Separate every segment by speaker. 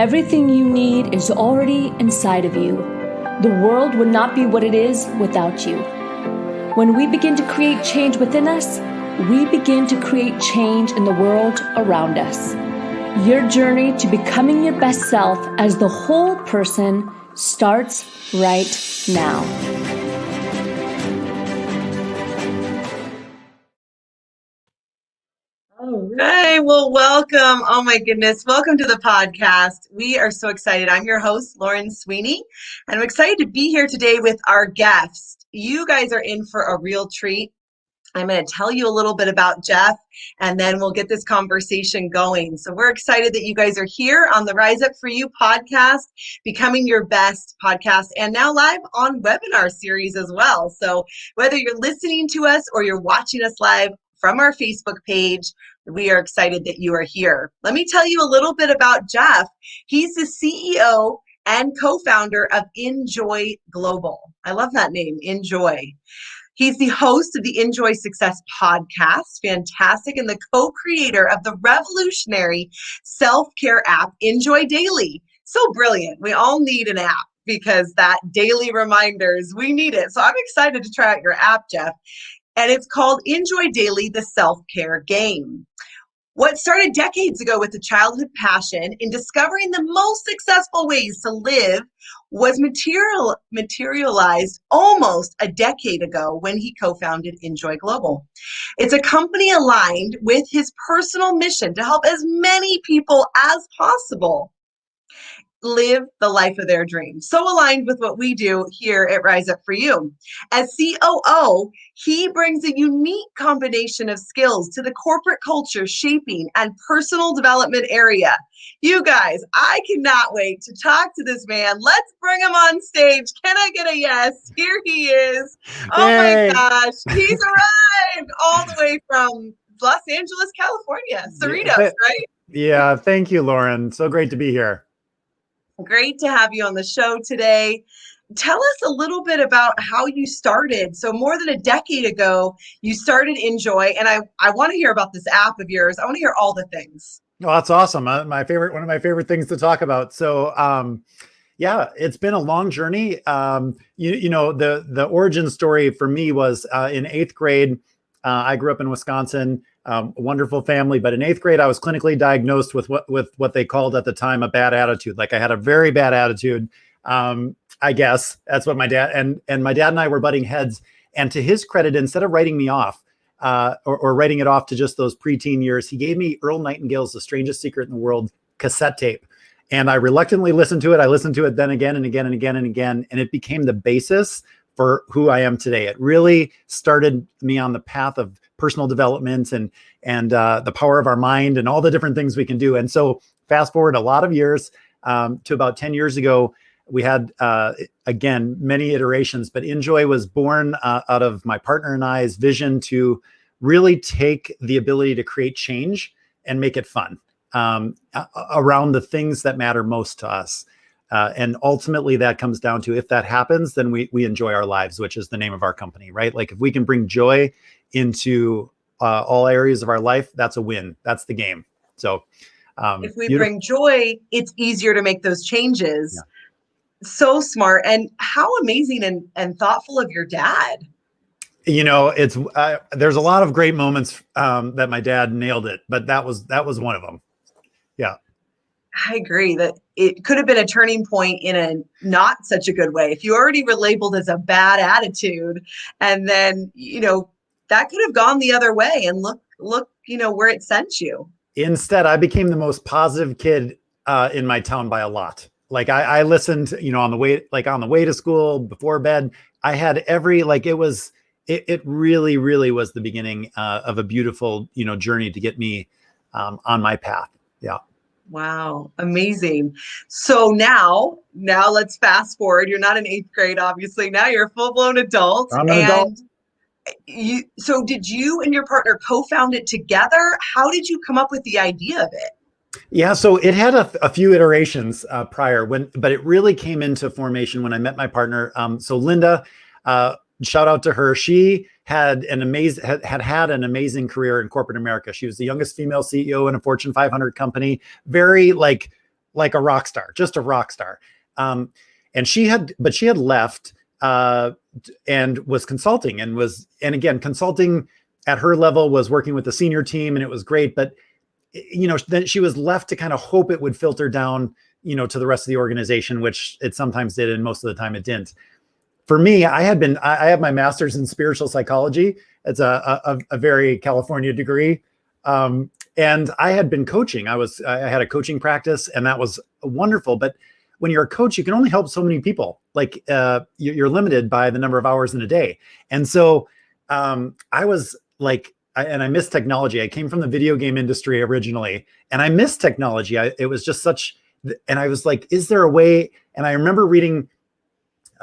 Speaker 1: Everything you need is already inside of you. The world would not be what it is without you. When we begin to create change within us, we begin to create change in the world around us. Your journey to becoming your best self as the whole person starts right now.
Speaker 2: All right. Well, welcome. Oh my goodness. Welcome to the podcast. We are so excited. I'm your host, Lauren Sweeney, and I'm excited to be here today with our guest. You guys are in for a real treat. I'm going to tell you a little bit about Jeff, and then we'll get this conversation going. So we're excited that you guys are here on the Rise Up For You podcast, Becoming Your Best podcast, and now live on webinar series as well. So whether you're listening to us or you're watching us live from our Facebook page, we are excited that you are here. Let me tell you a little bit about Jeff. He's the CEO and co-founder of InJoy Global. I love that name, InJoy. He's the host of the InJoy Success podcast, fantastic, and the co-creator of the revolutionary self-care app, InJoy Daily. So brilliant. We all need an app because that daily reminders, we need it. So I'm excited to try out your app, Jeff. And it's called InJoy Daily, the self-care game. What started decades ago with a childhood passion in discovering the most successful ways to live was materialized almost a decade ago when he co-founded InJoy Global. It's a company aligned with his personal mission to help as many people as possible live the life of their dreams. So aligned with what we do here at Rise Up For You. As COO, he brings a unique combination of skills to the corporate culture shaping and personal development area. You guys, I cannot wait to talk to this man. Let's bring him on stage. Can I get a yes? Here he is. Oh
Speaker 3: Yay.
Speaker 2: My gosh, he's arrived all the way from Los Angeles, California. Cerritos, right?
Speaker 3: Yeah, thank you, Lauren. So great to be here.
Speaker 2: Great to have you on the show today. Tell us a little bit about how you started. So more than a decade ago, you started InJoy, and I want to hear about this app of yours. I want to hear all the things.
Speaker 3: Oh, that's awesome. One of my favorite things to talk about. So, yeah, it's been a long journey. The origin story for me was in 8th grade. I grew up in Wisconsin. A wonderful family, but in 8th grade, I was clinically diagnosed with what they called at the time a bad attitude. Like I had a very bad attitude. I guess that's what my dad and my dad and I were butting heads. And to his credit, instead of writing me off or writing it off to just those preteen years, he gave me Earl Nightingale's "The Strangest Secret in the World" cassette tape. And I reluctantly listened to it. I listened to it then again and again and again and again. And it became the basis for who I am today. It really started me on the path of personal development and the power of our mind and all the different things we can do. And so fast forward a lot of years to about 10 years ago, we had, again, many iterations, but InJoy was born out of my partner and I's vision to really take the ability to create change and make it fun around the things that matter most to us. And ultimately that comes down to, if that happens, then we enjoy our lives, which is the name of our company, right? Like if we can bring joy into all areas of our life, that's a win. That's the game. So
Speaker 2: if we bring joy, it's easier to make those changes. Yeah. So smart. And how amazing and thoughtful of your dad.
Speaker 3: You know, it's there's a lot of great moments that my dad nailed it, but that was one of them. Yeah.
Speaker 2: I agree that it could have been a turning point in a not such a good way. If you already were labeled as a bad attitude, and then, that could have gone the other way, and look, where it sent you.
Speaker 3: Instead, I became the most positive kid in my town by a lot. Like I listened, on the way to school, before bed, I had it really, really was the beginning of a beautiful, journey to get me on my path. Yeah.
Speaker 2: Wow. Amazing. So now let's fast forward. You're not in 8th grade, obviously. Now you're a full-blown adult.
Speaker 3: I'm an adult.
Speaker 2: So did you and your partner co-found it together? How did you come up with the idea of it?
Speaker 3: Yeah, so it had a few iterations prior, but it really came into formation when I met my partner. So Linda, shout out to her. She had an amazing career in corporate America. She was the youngest female CEO in a Fortune 500 company. Very like a rock star, just a rock star. And she had left and was consulting and again, consulting at her level was working with the senior team, and it was great. But, then she was left to kind of hope it would filter down, to the rest of the organization, which it sometimes did. And most of the time it didn't. For me, I have my master's in spiritual psychology. It's a very California degree. And I had been coaching. I had a coaching practice, and that was wonderful. But when you're a coach, you can only help so many people. Like you're limited by the number of hours in a day. And so I was like, I missed technology. I came from the video game industry originally, and I missed technology. It was just and I was like, is there a way? And I remember reading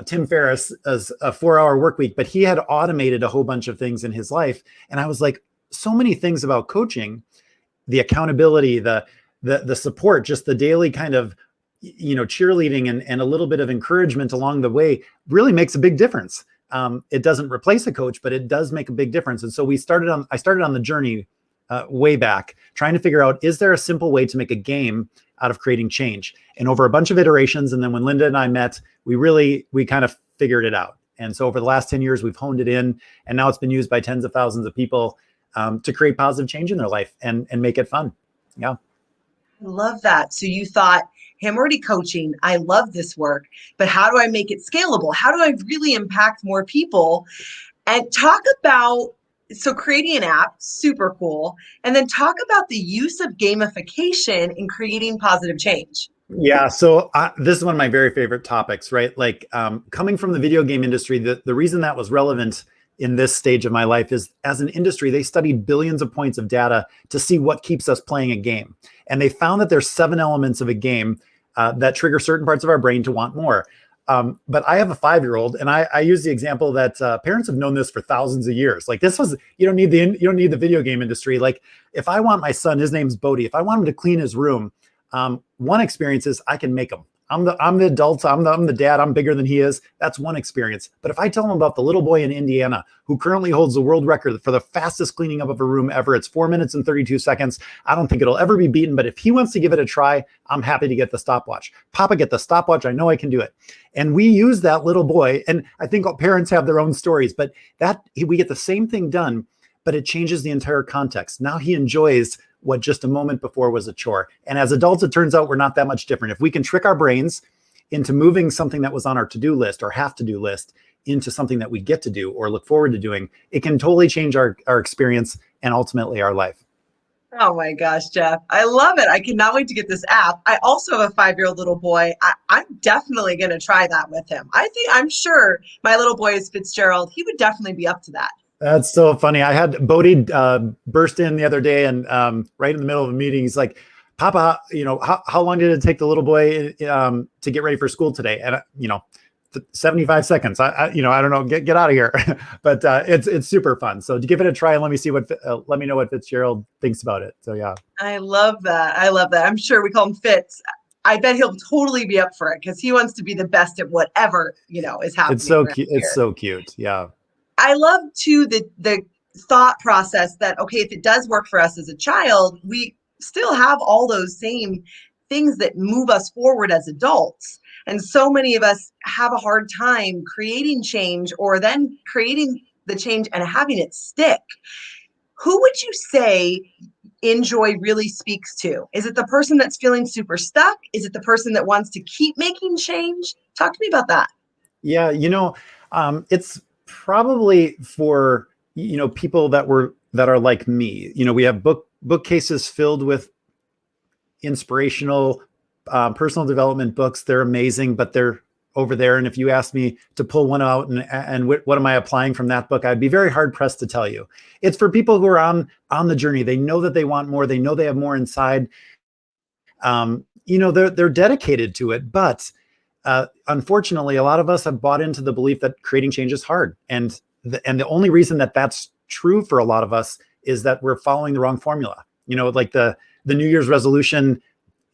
Speaker 3: Tim Ferriss as a 4-hour work week, but he had automated a whole bunch of things in his life. And I was like, so many things about coaching, the accountability, the support, just the daily kind of, cheerleading and a little bit of encouragement along the way really makes a big difference. It doesn't replace a coach, but it does make a big difference. And so I started on the journey way back, trying to figure out, is there a simple way to make a game out of creating change? And over a bunch of iterations, and then when Linda and I met, we kind of figured it out. And so over the last 10 years, we've honed it in, and now it's been used by tens of thousands of people to create positive change in their life and make it fun. Yeah.
Speaker 2: I love that. So you thought, hey, I'm already coaching. I love this work, but how do I make it scalable? How do I really impact more people? And talk about, so creating an app, super cool. And then talk about the use of gamification in creating positive change.
Speaker 3: Yeah. So this is one of my very favorite topics, right? Like coming from the video game industry, the reason that was relevant in this stage of my life is, as an industry, they study billions of points of data to see what keeps us playing a game. And they found that there's 7 elements of a game that trigger certain parts of our brain to want more. But I have a 5-year-old, and I use the example that parents have known this for thousands of years. Like you don't need the video game industry. Like if I want my son, his name's Bodhi, if I want him to clean his room, one experience is I can make him. I'm the adult, I'm the dad, I'm bigger than he is. That's one experience. But if I tell him about the little boy in Indiana who currently holds the world record for the fastest cleaning up of a room ever, it's 4 minutes and 32 seconds. I don't think it'll ever be beaten, but if he wants to give it a try, I'm happy to get the stopwatch. Papa, get the stopwatch. I know I can do it. And we use that little boy. And I think parents have their own stories, but we get the same thing done, but it changes the entire context. Now he enjoys what just a moment before was a chore. And as adults, it turns out we're not that much different. If we can trick our brains into moving something that was on our to-do list or have-to-do list into something that we get to do or look forward to doing, it can totally change our experience and ultimately our life.
Speaker 2: Oh my gosh, Jeff. I love it. I cannot wait to get this app. I also have a 5-year-old little boy. I'm definitely going to try that with him. I'm sure my little boy is Fitzgerald. He would definitely be up to that.
Speaker 3: That's so funny. I had Bodhi burst in the other day, and right in the middle of a meeting, he's like, Papa, how long did it take the little boy to get ready for school today? And 75 seconds. I don't know. Get out of here. But it's super fun. So to give it a try and let me know what Fitzgerald thinks about it. So yeah.
Speaker 2: I love that. I'm sure we call him Fitz. I bet he'll totally be up for it because he wants to be the best at whatever is happening.
Speaker 3: It's so cute. It's so cute. Yeah.
Speaker 2: I love too the thought process that, okay, if it does work for us as a child, we still have all those same things that move us forward as adults. And so many of us have a hard time creating change or then creating the change and having it stick. Who would you say InJoy really speaks to? Is it the person that's feeling super stuck? Is it the person that wants to keep making change? Talk to me about that.
Speaker 3: Yeah, it's probably for people that are like me. We have bookcases filled with inspirational personal development books. They're amazing, but they're over there. And if you asked me to pull one out and what am I applying from that book, I'd be very hard pressed to tell you. It's for people who are on the journey. They know that they want more. They know they have more inside. They're dedicated to it, but unfortunately, a lot of us have bought into the belief that creating change is hard. And the only reason that that's true for a lot of us is that we're following the wrong formula. Like the New Year's resolution,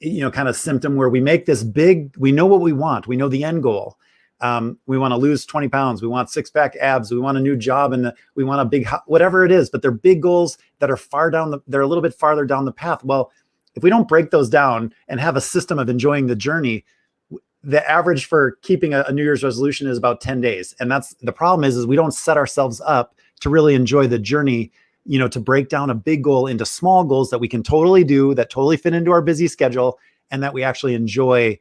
Speaker 3: kind of symptom where we make this big, we know what we want. We know the end goal. We want to lose 20 pounds. We want 6-pack abs. We want a new job and we want a big, whatever it is, but they're big goals that are they're a little bit farther down the path. Well, if we don't break those down and have a system of enjoying the journey, the average for keeping a New Year's resolution is about 10 days. And that's the problem is we don't set ourselves up to really enjoy the journey, to break down a big goal into small goals that we can totally do, that totally fit into our busy schedule, and that we actually enjoy,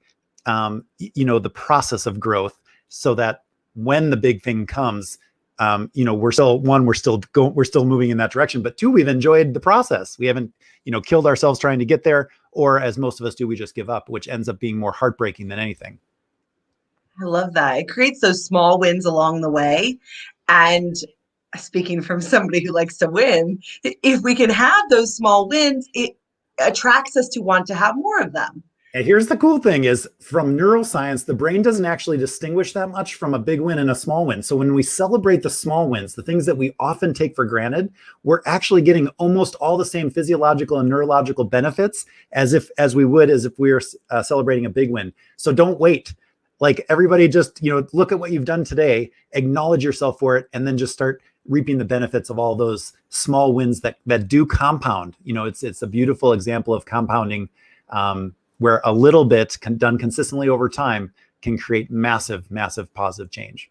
Speaker 3: the process of growth, so that when the big thing comes, we're still moving in that direction, but two, we've enjoyed the process. We haven't, killed ourselves trying to get there, or as most of us do, we just give up, which ends up being more heartbreaking than anything.
Speaker 2: I love that. It creates those small wins along the way. And speaking from somebody who likes to win, if we can have those small wins, it attracts us to want to have more of them.
Speaker 3: And here's the cool thing is, from neuroscience, the brain doesn't actually distinguish that much from a big win and a small win. So when we celebrate the small wins, the things that we often take for granted, we're actually getting almost all the same physiological and neurological benefits as if we were celebrating a big win. So don't wait. Like, everybody just, look at what you've done today, acknowledge yourself for it, and then just start reaping the benefits of all those small wins that do compound. It's a beautiful example of compounding, where a little bit done consistently over time can create massive, massive positive change.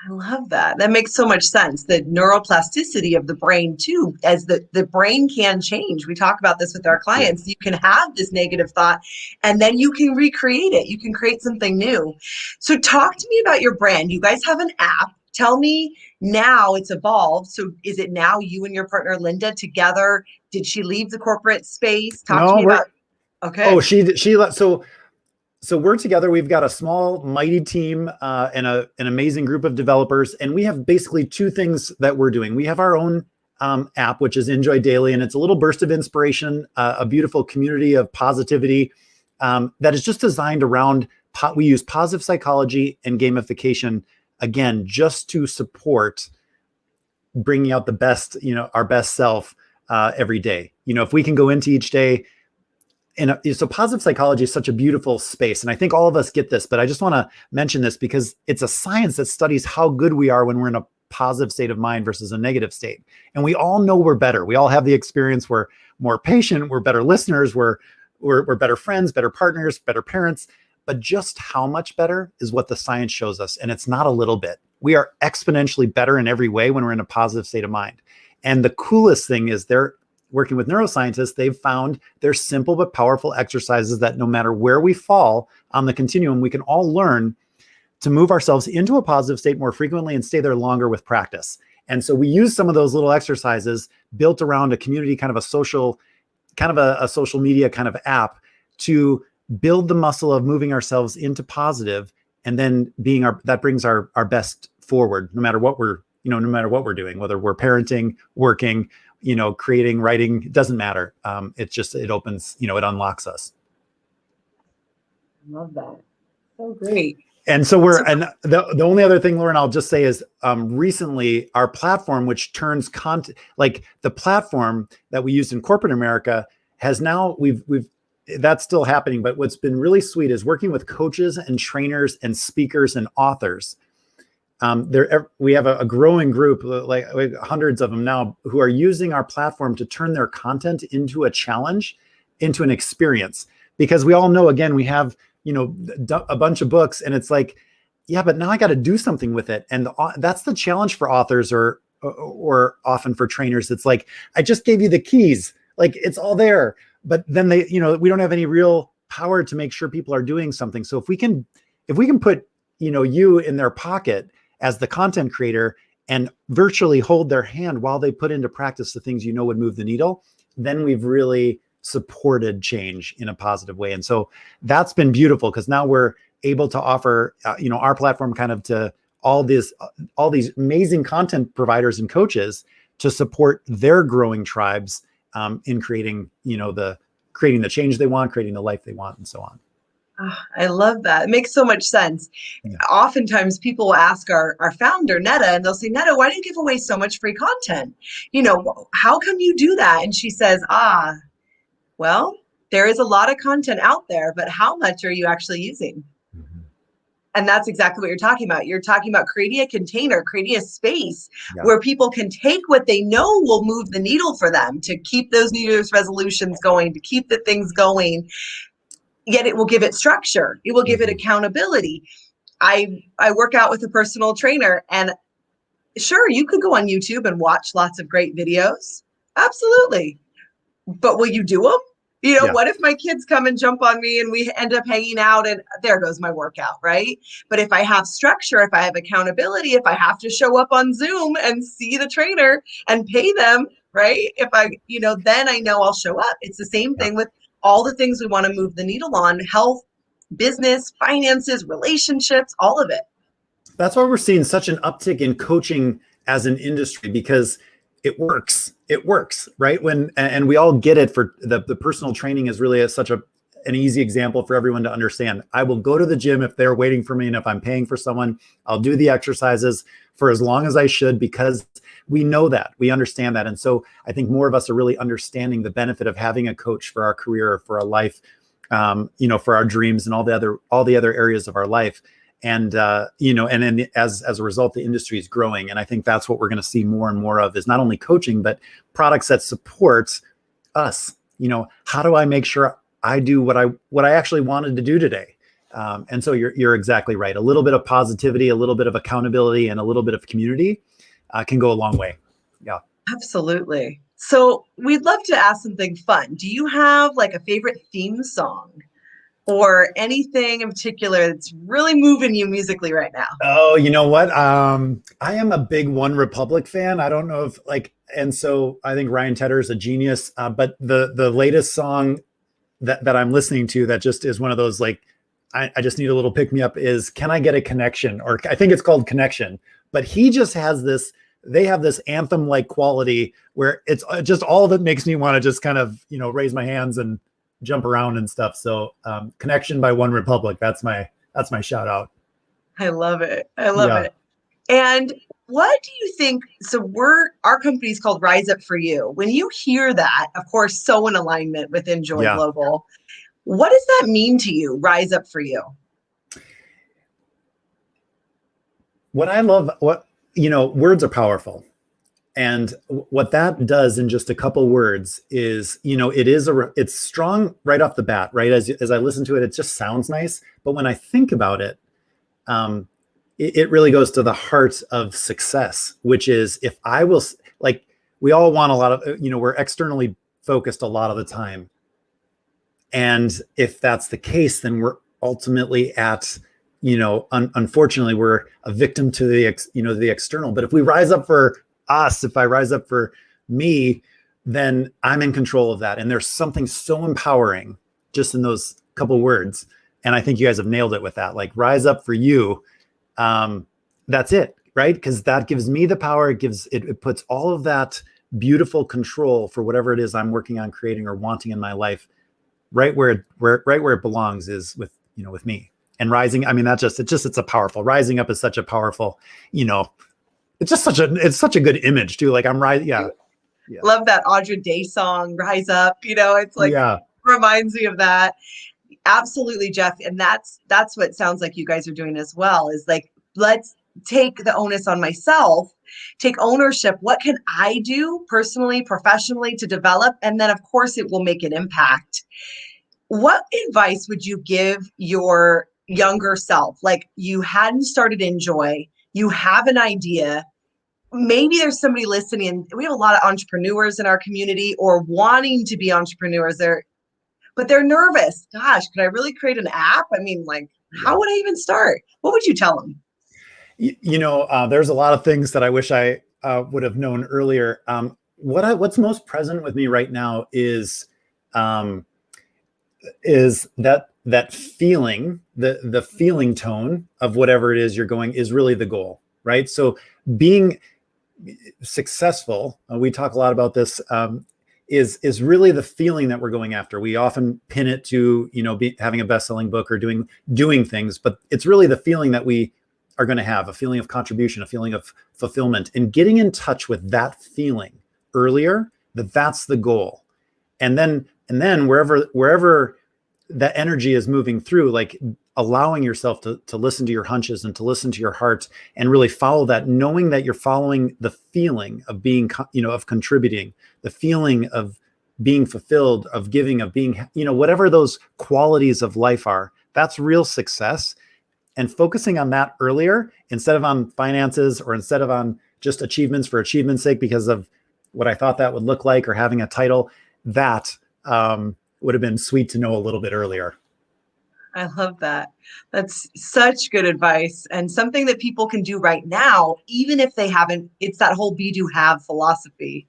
Speaker 2: I love that. That makes so much sense. The neuroplasticity of the brain too, as the brain can change. We talk about this with our clients. You can have this negative thought and then you can recreate it. You can create something new. So talk to me about your brand. You guys have an app. Tell me, now it's evolved. So is it now you and your partner, Linda, together? Did she leave the corporate space? Talk to me about. Okay.
Speaker 3: Oh, she left. So we're together. We've got a small, mighty team and an amazing group of developers. And we have basically two things that we're doing. We have our own app, which is InJoy Daily. And it's a little burst of inspiration, a beautiful community of positivity that is just designed around, we use positive psychology and gamification, again, just to support bringing out the best, our best self every day. If we can go into each day. And so positive psychology is such a beautiful space. And I think all of us get this, but I just want to mention this because it's a science that studies how good we are when we're in a positive state of mind versus a negative state. And we all know we're better. We all have the experience. We're more patient. We're better listeners. We're better friends, better partners, better parents. But just how much better is what the science shows us. And it's not a little bit. We are exponentially better in every way when we're in a positive state of mind. And the coolest thing is working with neuroscientists, they've found there's simple but powerful exercises that no matter where we fall on the continuum, we can all learn to move ourselves into a positive state more frequently and stay there longer with practice. And so we use some of those little exercises built around a community, kind of a social media kind of app, to build the muscle of moving ourselves into positive, and then that brings our best forward, no matter what we're doing, whether we're parenting, working, creating, writing, it doesn't matter. It opens, it unlocks us.
Speaker 2: I love that. So great.
Speaker 3: And so the only other thing, Lauren, I'll just say is recently our platform, which turns content, like the platform that we used in corporate America, has now, that's still happening. But what's been really sweet is working with coaches and trainers and speakers and authors. We have a growing group, like hundreds of them now, who are using our platform to turn their content into a challenge, into an experience. Because we all know, again, we have, a bunch of books, and it's like, yeah, but now I got to do something with it. And that's the challenge for authors or often for trainers. It's like, I just gave you the keys, like it's all there, but then we don't have any real power to make sure people are doing something. So if we can put, you in their pocket as the content creator and virtually hold their hand while they put into practice the things would move the needle, then we've really supported change in a positive way. And so that's been beautiful, because now we're able to offer, our platform kind of to all these amazing content providers and coaches to support their growing tribes in creating, creating the change they want, creating the life they want, and so on.
Speaker 2: Oh, I love that. It makes so much sense. Yeah. Oftentimes people will ask our founder, Netta, and they'll say, Netta, why do you give away so much free content? How come you do that? And she says, well, there is a lot of content out there, but how much are you actually using? And that's exactly what you're talking about. You're talking about creating a container, creating a space
Speaker 3: Yeah.
Speaker 2: where people can take what they know will move the needle for them to keep those New Year's resolutions going, to keep the things going. Yet it will give it structure. It will give it accountability. I work out with a personal trainer, and sure, you could go on YouTube and watch lots of great videos. Absolutely. But will you do them?
Speaker 3: Yeah.
Speaker 2: What if my kids come and jump on me and we end up hanging out and there goes my workout, right? But if I have structure, if I have accountability, if I have to show up on Zoom and see the trainer and pay them, right? If I, then I know I'll show up. It's the same thing with all the things we want to move the needle on: health, business, finances, relationships, all of it.
Speaker 3: That's why we're seeing such an uptick in coaching as an industry, because it works. It works, right? And we all get it. For the personal training is really such an easy example for everyone to understand. I will go to the gym if they're waiting for me, and if I'm paying for someone, I'll do the exercises for as long as I should, because we know that, we understand that. And so I think more of us are really understanding the benefit of having a coach for our career, for our life, for our dreams, and all the other areas of our life. And, and then as a result, the industry is growing. And I think that's what we're going to see more and more of, is not only coaching, but products that support us. How do I make sure I do what I actually wanted to do today? And so you're exactly right. A little bit of positivity, a little bit of accountability, and a little bit of community can go a long way. Yeah.
Speaker 2: Absolutely. So we'd love to ask something fun. Do you have like a favorite theme song or anything in particular that's really moving you musically right now?
Speaker 3: Oh, you know what? I am a big One Republic fan. I don't know if and so I think Ryan Tedder is a genius. But the latest song that I'm listening to that just is one of those, like, I just need a little pick me up, is "Can I Get a Connection?" Or I think it's called Connection. But he just has this, they have this anthem like quality where it's just, all of it makes me want to just kind of, raise my hands and jump around and stuff. So Connection by One Republic, that's my shout out.
Speaker 2: I love it. I love it. And what do you think? So our company is called Rise Up For You. When you hear that, of course, so in alignment with InJoy Global, what does that mean to you, Rise Up For You?
Speaker 3: What I love, words are powerful. And what that does in just a couple words is, it's strong right off the bat, right? As I listen to it, it just sounds nice. But when I think about it, it really goes to the heart of success, which is, if I will, like, we all want a lot of, we're externally focused a lot of the time. And if that's the case, then we're ultimately at, unfortunately, we're a victim to the external. But if we rise up for us, if I rise up for me, then I'm in control of that. And there's something so empowering just in those couple words. And I think you guys have nailed it with that. Like, rise up for you. That's it, right? Because that gives me the power. It puts all of that beautiful control for whatever it is I'm working on creating or wanting in my life, right where it belongs, is with me. And rising, I mean, it's a powerful, rising up is such a powerful, it's such a good image too. Like, I'm rising. Yeah.
Speaker 2: Love that Audra Day song, Rise Up. It's like, reminds me of that. Absolutely, Jeff. And that's what it sounds like you guys are doing as well, is like, let's take the onus on myself, take ownership. What can I do personally, professionally to develop? And then, of course, it will make an impact. What advice would you give your younger self? Like, you hadn't started InJoy, you have an idea. Maybe there's somebody listening, and we have a lot of entrepreneurs in our community, or wanting to be entrepreneurs there, but they're nervous. Gosh, could I really create an app? I mean, like, how would I even start? What would you tell them?
Speaker 3: There's a lot of things that I wish I would have known earlier. What's most present with me right now is that feeling, the feeling tone of whatever it is you're going, is really the goal, right? So being successful, we talk a lot about this, is really the feeling that we're going after. We often pin it to, having a best-selling book or doing things, but it's really the feeling that we are going to have, a feeling of contribution, a feeling of fulfillment, and getting in touch with that feeling earlier, that's the goal. And then wherever that energy is moving through, like, allowing yourself to listen to your hunches and to listen to your heart and really follow that, knowing that you're following the feeling of being, of contributing, the feeling of being fulfilled, of giving, of being, whatever those qualities of life are, that's real success. And focusing on that earlier, instead of on finances or instead of on just achievements for achievement's sake, because of what I thought that would look like or having a title, that would have been sweet to know a little bit earlier.
Speaker 2: I love that. That's such good advice and something that people can do right now, even if they haven't. It's that whole be, do, have philosophy.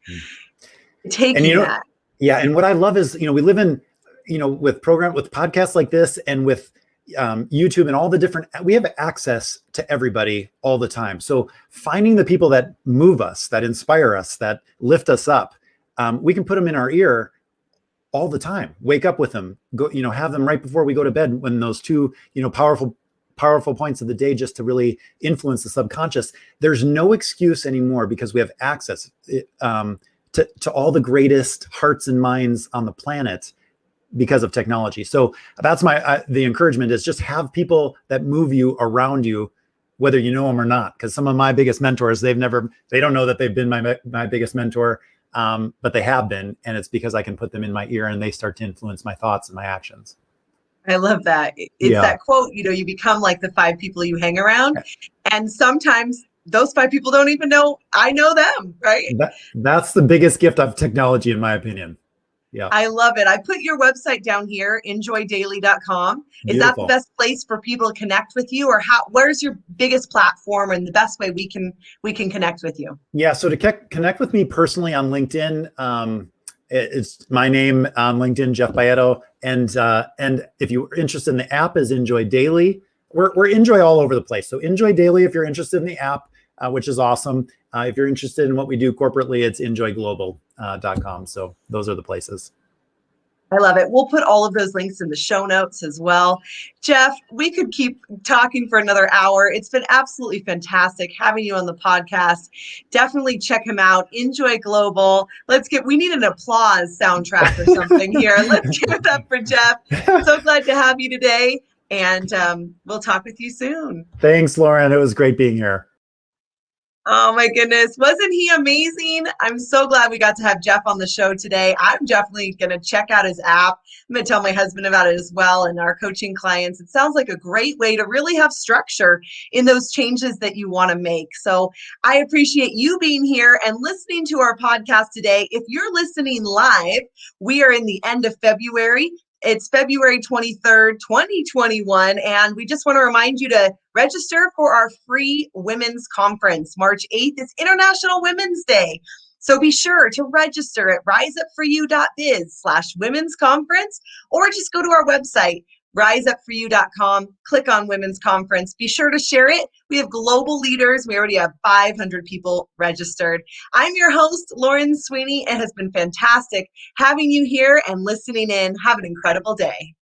Speaker 2: Taking that.
Speaker 3: Yeah. And what I love is, we live in, with podcasts like this and with YouTube and all the different, we have access to everybody all the time. So finding the people that move us, that inspire us, that lift us up, we can put them in our ear all the time. Wake up with them, go, have them right before we go to bed, when those two, powerful points of the day, just to really influence the subconscious. There's no excuse anymore, because we have access to all the greatest hearts and minds on the planet because of technology. So that's the encouragement is just have people that move you around you, whether you know them or not. Because some of my biggest mentors, they don't know that they've been my biggest mentor. But they have been, and it's because I can put them in my ear and they start to influence my thoughts and my actions.
Speaker 2: I love that. It's that quote, you become like the 5 people you hang around. And sometimes those 5 people don't even know I know them, right?
Speaker 3: That's the biggest gift of technology, in my opinion. Yeah.
Speaker 2: I love it. I put your website down here, InJoyDaily.com. Is that the best place for people to connect with you, or where's your biggest platform and the best way we can connect with you?
Speaker 3: Yeah. So to connect with me personally on LinkedIn, it's my name on LinkedIn, Jeff Baietto. And if you're interested in the app, is InJoy Daily. We're InJoy all over the place. So InJoy Daily, if you're interested in the app, which is awesome. If you're interested in what we do corporately, it's InJoyGlobal.com. So those are the places.
Speaker 2: I love it. We'll put all of those links in the show notes as well. Jeff, we could keep talking for another hour. It's been absolutely fantastic having you on the podcast. Definitely check him out. InJoy Global. We need an applause soundtrack or something here. Let's give it up for Jeff. So glad to have you today. And we'll talk with you soon.
Speaker 3: Thanks, Lauren. It was great being here.
Speaker 2: Oh my goodness. Wasn't he amazing? I'm so glad we got to have Jeff on the show today. I'm definitely going to check out his app. I'm going to tell my husband about it as well and our coaching clients. It sounds like a great way to really have structure in those changes that you want to make. So I appreciate you being here and listening to our podcast today. If you're listening live, we are in the end of February. It's February 23rd, 2021, and we just want to remind you to register for our free women's conference. March 8th is International Women's Day. So be sure to register at riseupforyou.biz/women's conference, or just go to our website, riseupforyou.com, click on Women's Conference. Be sure to share it. We have global leaders. We already have 500 people registered. I'm your host, Lauren Sweeney. It has been fantastic having you here and listening in. Have an incredible day.